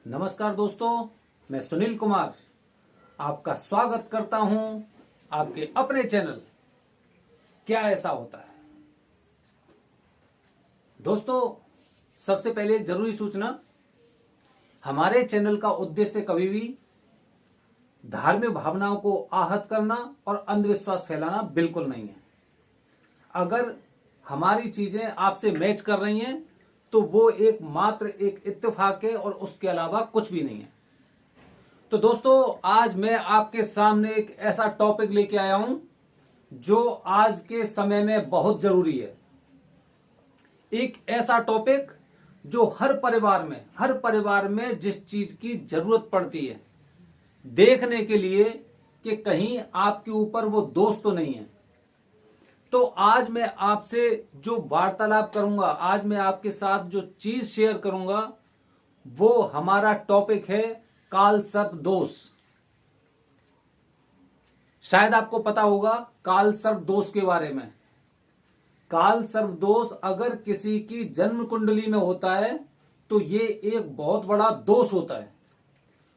नमस्कार दोस्तों, मैं सुनील कुमार आपका स्वागत करता हूं आपके अपने चैनल क्या ऐसा होता है। दोस्तों, सबसे पहले एक जरूरी सूचना, हमारे चैनल का उद्देश्य कभी भी धार्मिक भावनाओं को आहत करना और अंधविश्वास फैलाना बिल्कुल नहीं है। अगर हमारी चीजें आपसे मैच कर रही हैं तो वो मात्र एक इत्तेफाक है और उसके अलावा कुछ भी नहीं है। तो दोस्तों, आज मैं आपके सामने एक ऐसा टॉपिक लेके आया हूं जो आज के समय में बहुत जरूरी है। एक ऐसा टॉपिक जो हर परिवार में जिस चीज की जरूरत पड़ती है देखने के लिए कि कहीं आपके ऊपर वो दोष तो नहीं है। तो आज मैं आपसे जो वार्तालाप करूंगा, आज मैं आपके साथ जो चीज शेयर करूंगा, वो हमारा टॉपिक है काल सर्प दोष। शायद आपको पता होगा काल सर्प दोष के बारे में। काल सर्प दोष अगर किसी की जन्म कुंडली में होता है तो ये एक बहुत बड़ा दोष होता है,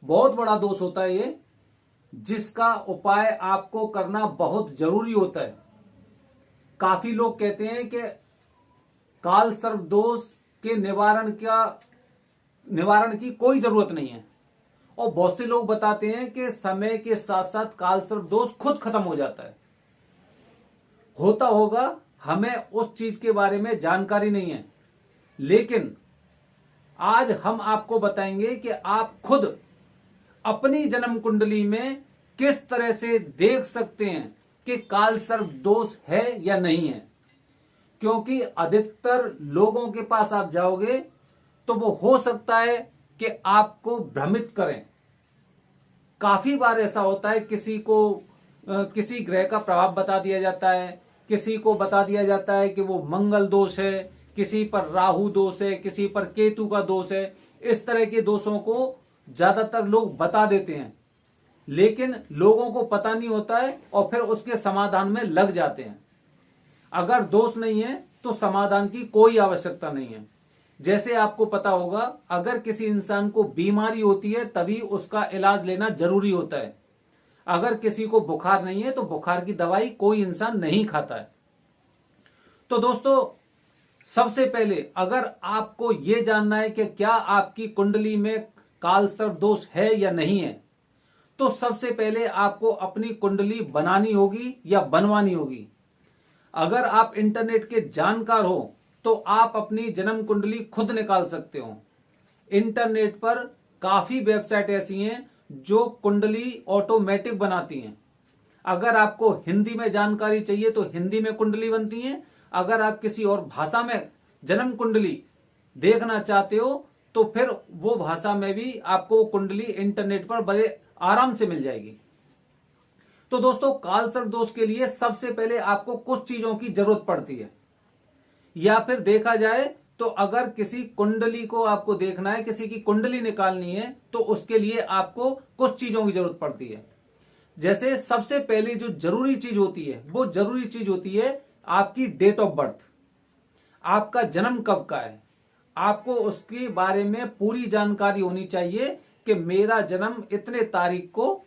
बहुत बड़ा दोष होता है ये, जिसका उपाय आपको करना बहुत जरूरी होता है। काफी लोग कहते हैं कि काल सर्प दोष के निवारण की कोई जरूरत नहीं है, और बहुत से लोग बताते हैं कि समय के साथ साथ काल सर्प दोष खुद खत्म हो जाता है। होता होगा, हमें उस चीज के बारे में जानकारी नहीं है, लेकिन आज हम आपको बताएंगे कि आप खुद अपनी जन्म कुंडली में किस तरह से देख सकते हैं कि काल सर्प दोष है या नहीं है। क्योंकि अधिकतर लोगों के पास आप जाओगे तो वो हो सकता है कि आपको भ्रमित करें। काफी बार ऐसा होता है, किसी को किसी ग्रह का प्रभाव बता दिया जाता है, किसी को बता दिया जाता है कि वो मंगल दोष है, किसी पर राहु दोष है, किसी पर केतु का दोष है। इस तरह के दोषों को ज्यादातर लोग बता देते हैं, लेकिन लोगों को पता नहीं होता है और फिर उसके समाधान में लग जाते हैं। अगर दोष नहीं है तो समाधान की कोई आवश्यकता नहीं है। जैसे आपको पता होगा, अगर किसी इंसान को बीमारी होती है तभी उसका इलाज लेना जरूरी होता है। अगर किसी को बुखार नहीं है तो बुखार की दवाई कोई इंसान नहीं खाता है। तो दोस्तों, सबसे पहले अगर आपको यह जानना है कि क्या आपकी कुंडली में काल सर्प दोष है या नहीं है, तो सबसे पहले आपको अपनी कुंडली बनानी होगी या बनवानी होगी। अगर आप इंटरनेट के जानकार हो तो आप अपनी जन्म कुंडली खुद निकाल सकते हो। इंटरनेट पर काफी वेबसाइट ऐसी हैं जो कुंडली ऑटोमेटिक बनाती हैं। अगर आपको हिंदी में जानकारी चाहिए तो हिंदी में कुंडली बनती है। अगर आप किसी और भाषा में जन्म कुंडली देखना चाहते हो तो फिर वो भाषा में भी आपको कुंडली इंटरनेट पर बड़े आराम से मिल जाएगी। तो दोस्तों, काल सर्प दोष के लिए सबसे पहले आपको कुछ चीजों की जरूरत पड़ती है, या फिर देखा जाए तो अगर किसी कुंडली को आपको देखना है, किसी की कुंडली निकालनी है, तो उसके लिए आपको कुछ चीजों की जरूरत पड़ती है। जैसे सबसे पहले जो जरूरी चीज होती है, वो जरूरी चीज होती है आपकी डेट ऑफ बर्थ। आपका जन्म कब का है, आपको उसके बारे में पूरी जानकारी होनी चाहिए कि मेरा जन्म इतने तारीख को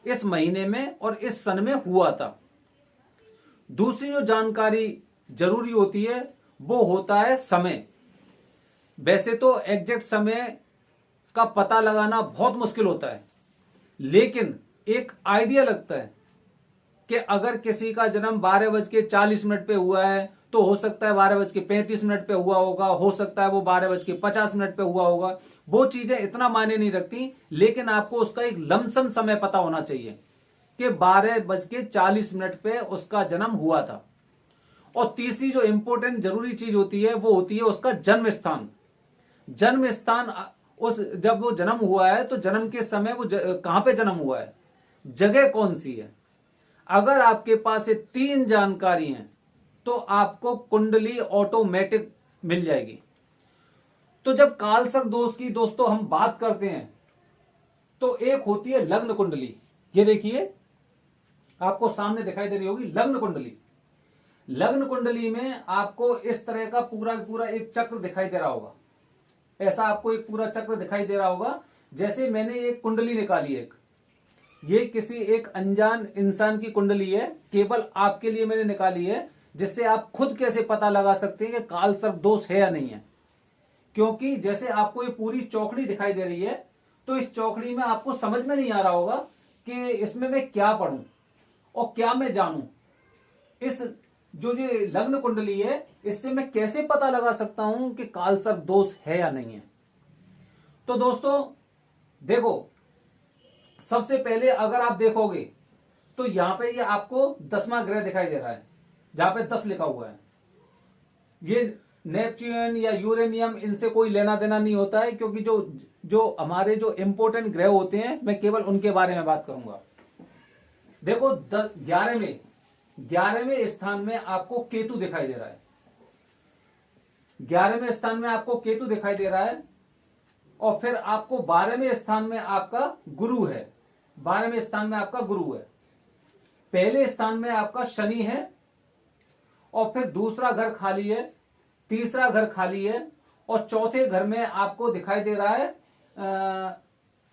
इस महीने में और इस सन में हुआ था। दूसरी जो जानकारी जरूरी होती है वो होता है समय। वैसे तो एग्जैक्ट समय का पता लगाना बहुत मुश्किल होता है, लेकिन एक आइडिया लगता है कि अगर किसी का जन्म 12:40 पे हुआ है तो हो सकता है 12:35 पे हुआ होगा, हो सकता है वो 12:50 पे हुआ होगा। वो चीजें इतना मायने नहीं रखती, लेकिन आपको उसका एक लमसम समय पता होना चाहिए कि 12:40 पे उसका जन्म हुआ था। और तीसरी जो इंपॉर्टेंट जरूरी चीज होती है वो होती है उसका जन्म स्थान। जन्म स्थान, जब वो जन्म हुआ है तो जन्म के समय वो कहां पे जन्म हुआ है, जगह कौन सी है। अगर आपके पास ये 3 जानकारी हैं तो आपको कुंडली ऑटोमेटिक मिल जाएगी। तो जब काल सर्प दोष की दोस्तों हम बात करते हैं तो एक होती है लग्न कुंडली। ये देखिए, आपको सामने दिखाई दे रही होगी लग्न कुंडली। लग्न कुंडली में आपको इस तरह का पूरा पूरा एक चक्र दिखाई दे रहा होगा। ऐसा आपको एक पूरा चक्र दिखाई दे रहा होगा जैसे मैंने एक कुंडली निकाली, ये किसी एक अनजान इंसान की कुंडली है, केवल आपके लिए मैंने निकाली है, जिससे आप खुद कैसे पता लगा सकते हैं कि काल सर्प दोष है या नहीं है। क्योंकि जैसे आपको ये पूरी चौकड़ी दिखाई दे रही है, तो इस चौकड़ी में आपको समझ में नहीं आ रहा होगा कि इसमें मैं क्या पढ़ूं और क्या मैं जानूं। इस जो ये लग्न कुंडली है, इससे मैं कैसे पता लगा सकता हूं कि काल सर्प दोष है या नहीं है। तो दोस्तों देखो, सबसे पहले अगर आप देखोगे तो यहां पे ये आपको 10वां ग्रह दिखाई दे रहा है, जहां पे 10 लिखा हुआ है। ये नेपच्यून या यूरेनियम इनसे कोई लेना देना नहीं होता है, क्योंकि जो जो हमारे जो इंपोर्टेंट ग्रह होते हैं, मैं केवल उनके बारे में बात करूंगा। देखो 11वें स्थान में आपको केतु दिखाई दे रहा है। 11वें स्थान में आपको केतु दिखाई दे रहा है, और फिर आपको 12वें स्थान में आपका गुरु है। 12वें स्थान में आपका गुरु है। पहले स्थान में आपका शनि है, और फिर दूसरा घर खाली है, तीसरा घर खाली है, और चौथे घर में आपको दिखाई दे रहा है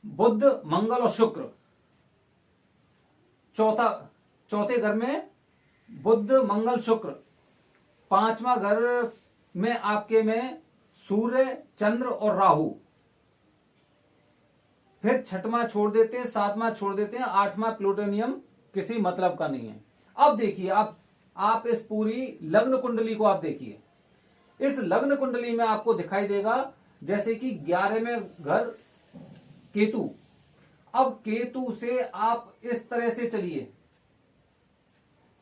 बुध, मंगल और शुक्र। चौथे घर में बुध, मंगल, शुक्र। 5वां घर में आपके में सूर्य, चंद्र और राहु। फिर 6वां छोड़ देते हैं, 7वां छोड़ देते हैं, 8वां प्लूटोनियम किसी मतलब का नहीं है। अब देखिए, आप इस पूरी लग्न कुंडली को आप देखिए। इस लग्न कुंडली में आपको दिखाई देगा जैसे कि 11वें घर केतु। अब केतु से आप इस तरह से चलिए,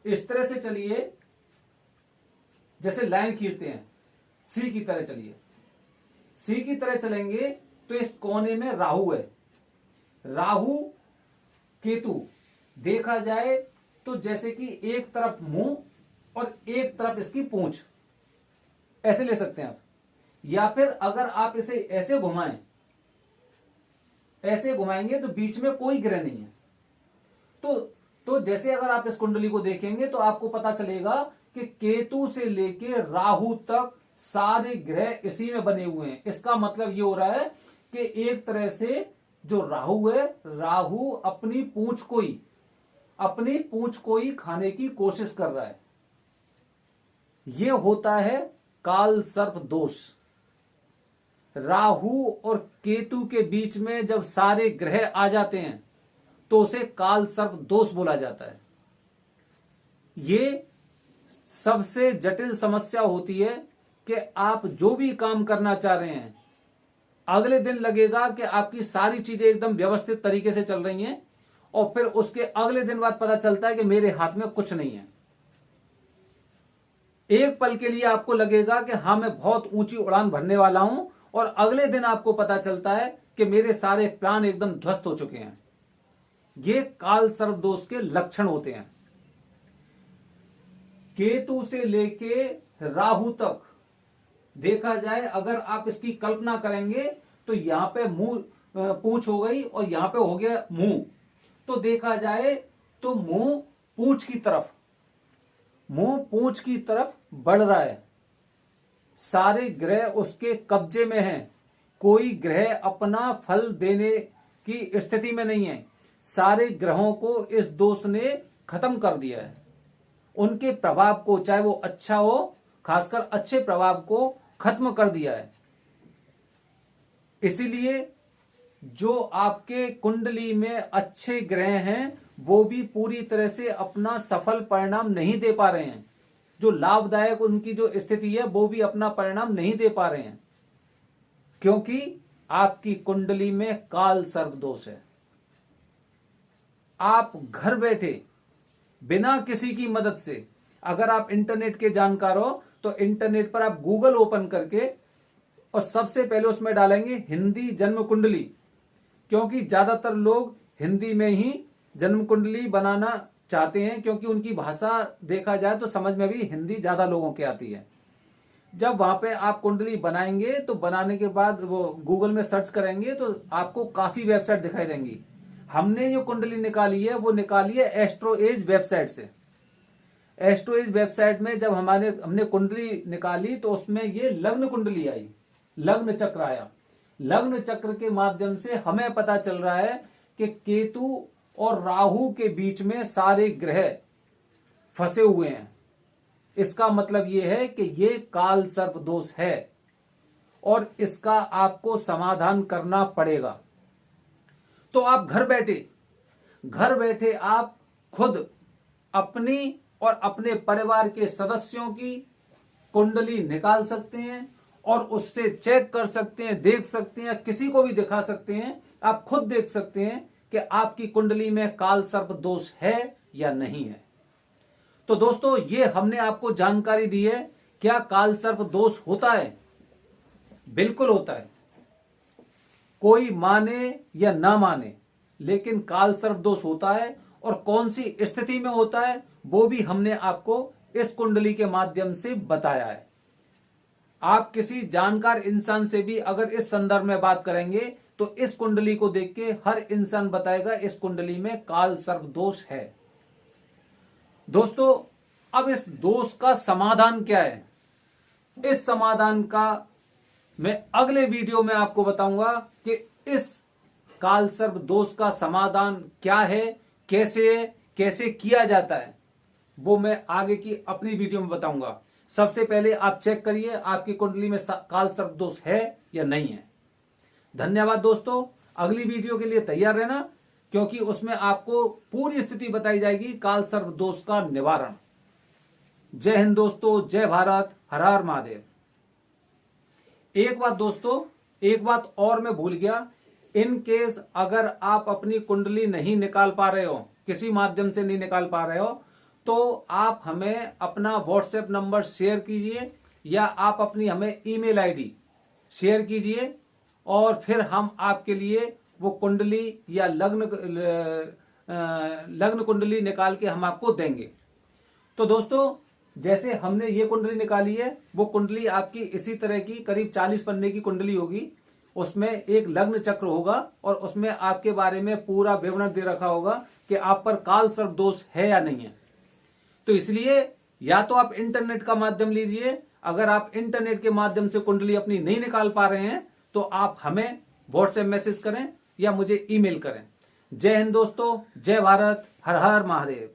इस तरह से चलिए, जैसे लाइन खींचते हैं, सी की तरह चलिए। सी की तरह चलेंगे तो इस कोने में राहु है। राहु केतु देखा जाए तो जैसे कि एक तरफ मुंह और एक तरफ इसकी पूंछ, ऐसे ले सकते हैं आप। या फिर अगर आप इसे ऐसे घुमाएं, ऐसे घुमाएंगे तो बीच में कोई ग्रह नहीं है। तो जैसे अगर आप इस कुंडली को देखेंगे तो आपको पता चलेगा कि केतु से लेके राहु तक सारे ग्रह इसी में बने हुए हैं। इसका मतलब ये हो रहा है कि एक तरह से जो राहु है, राहु अपनी पूंछ को ही खाने की कोशिश कर रहा है। यह होता है काल सर्प दोष। राहु और केतु के बीच में जब सारे ग्रह आ जाते हैं तो उसे काल सर्प दोष बोला जाता है। ये सबसे जटिल समस्या होती है कि आप जो भी काम करना चाह रहे हैं, अगले दिन लगेगा कि आपकी सारी चीजें एकदम व्यवस्थित तरीके से चल रही हैं, और फिर उसके अगले दिन बाद पता चलता है कि मेरे हाथ में कुछ नहीं है। एक पल के लिए आपको लगेगा कि हाँ, मैं बहुत ऊंची उड़ान भरने वाला हूं, और अगले दिन आपको पता चलता है कि मेरे सारे प्लान एकदम ध्वस्त हो चुके हैं। ये काल सर्प दोष के लक्षण होते हैं। केतु से लेके राहु तक देखा जाए, अगर आप इसकी कल्पना करेंगे तो यहां पे मुंह, पूंछ हो गई, और यहां पे हो गया मुंह। तो देखा जाए तो मुंह पूंछ की तरफ बढ़ रहा है। सारे ग्रह उसके कब्जे में हैं। कोई ग्रह अपना फल देने की स्थिति में नहीं है। सारे ग्रहों को इस दोष ने खत्म कर दिया है। उनके प्रभाव को, चाहे वो अच्छा हो, खासकर अच्छे प्रभाव को खत्म कर दिया है। इसीलिए जो आपके कुंडली में अच्छे ग्रह हैं, वो भी पूरी तरह से अपना सफल परिणाम नहीं दे पा रहे हैं। जो लाभदायक उनकी जो स्थिति है, वो भी अपना परिणाम नहीं दे पा रहे हैं, क्योंकि आपकी कुंडली में काल सर्प दोष है। आप घर बैठे बिना किसी की मदद से, अगर आप इंटरनेट के जानकार हो तो इंटरनेट पर आप गूगल ओपन करके और सबसे पहले उसमें डालेंगे हिंदी जन्म कुंडली, क्योंकि ज्यादातर लोग हिंदी में ही जन्म कुंडली बनाना चाहते हैं, क्योंकि उनकी भाषा देखा जाए तो समझ में भी हिंदी ज्यादा लोगों के आती है। जब वहां पे आप कुंडली बनाएंगे तो बनाने के बाद वो गूगल में सर्च करेंगे तो आपको काफी वेबसाइट दिखाई देंगी। हमने जो कुंडली निकाली है वो निकाली है एस्ट्रो एज वेबसाइट से। एस्ट्रो एज वेबसाइट में जब हमने कुंडली निकाली तो उसमें ये लग्न कुंडली आई, लग्न चक्र आया। लग्न चक्र के माध्यम से हमें पता चल रहा है कि केतु और राहु के बीच में सारे ग्रह फंसे हुए हैं। इसका मतलब यह है कि ये काल सर्प दोष है और इसका आपको समाधान करना पड़ेगा। तो आप घर बैठे आप खुद अपनी और अपने परिवार के सदस्यों की कुंडली निकाल सकते हैं और उससे चेक कर सकते हैं, देख सकते हैं, किसी को भी दिखा सकते हैं। आप खुद देख सकते हैं कि आपकी कुंडली में काल सर्प दोष है या नहीं है। तो दोस्तों, ये हमने आपको जानकारी दी है। क्या काल सर्प दोष होता है? बिल्कुल होता है। कोई माने या ना माने, लेकिन काल सर्प दोष होता है। और कौन सी स्थिति में होता है वो भी हमने आपको इस कुंडली के माध्यम से बताया है। आप किसी जानकार इंसान से भी अगर इस संदर्भ में बात करेंगे तो इस कुंडली को देख के हर इंसान बताएगा इस कुंडली में काल सर्प दोष है। दोस्तों, अब इस दोष का समाधान क्या है? इस समाधान का मैं अगले वीडियो में आपको बताऊंगा कि इस काल सर्प दोष का समाधान क्या है, कैसे किया जाता है, वो मैं आगे की अपनी वीडियो में बताऊंगा। सबसे पहले आप चेक करिए आपकी कुंडली में काल सर्प दोष है या नहीं है। धन्यवाद दोस्तों। अगली वीडियो के लिए तैयार रहना, क्योंकि उसमें आपको पूरी स्थिति बताई जाएगी काल सर्प दोष का निवारण। जय हिंद दोस्तों, जय भारत, हर हर महादेव। एक बात दोस्तों, एक बात और मैं भूल गया। इन केस अगर आप अपनी कुंडली नहीं निकाल पा रहे हो, किसी माध्यम से नहीं निकाल पा रहे हो, तो आप हमें अपना व्हाट्सएप नंबर शेयर कीजिए या आप अपनी हमें ईमेल आईडी शेयर कीजिए और फिर हम आपके लिए वो कुंडली या लग्न कुंडली निकाल के हम आपको देंगे। तो दोस्तों, जैसे हमने ये कुंडली निकाली है, वो कुंडली आपकी इसी तरह की करीब 40 पन्ने की कुंडली होगी। उसमें एक लग्न चक्र होगा और उसमें आपके बारे में पूरा विवरण दे रखा होगा कि आप पर काल सर्प दोष है या नहीं है। तो इसलिए या तो आप इंटरनेट का माध्यम लीजिए। अगर आप इंटरनेट के माध्यम से कुंडली अपनी नहीं निकाल पा रहे हैं तो आप हमें व्हाट्सएप मैसेज करें या मुझे ईमेल करें। जय हिंद दोस्तों, जय भारत, हर हर महादेव।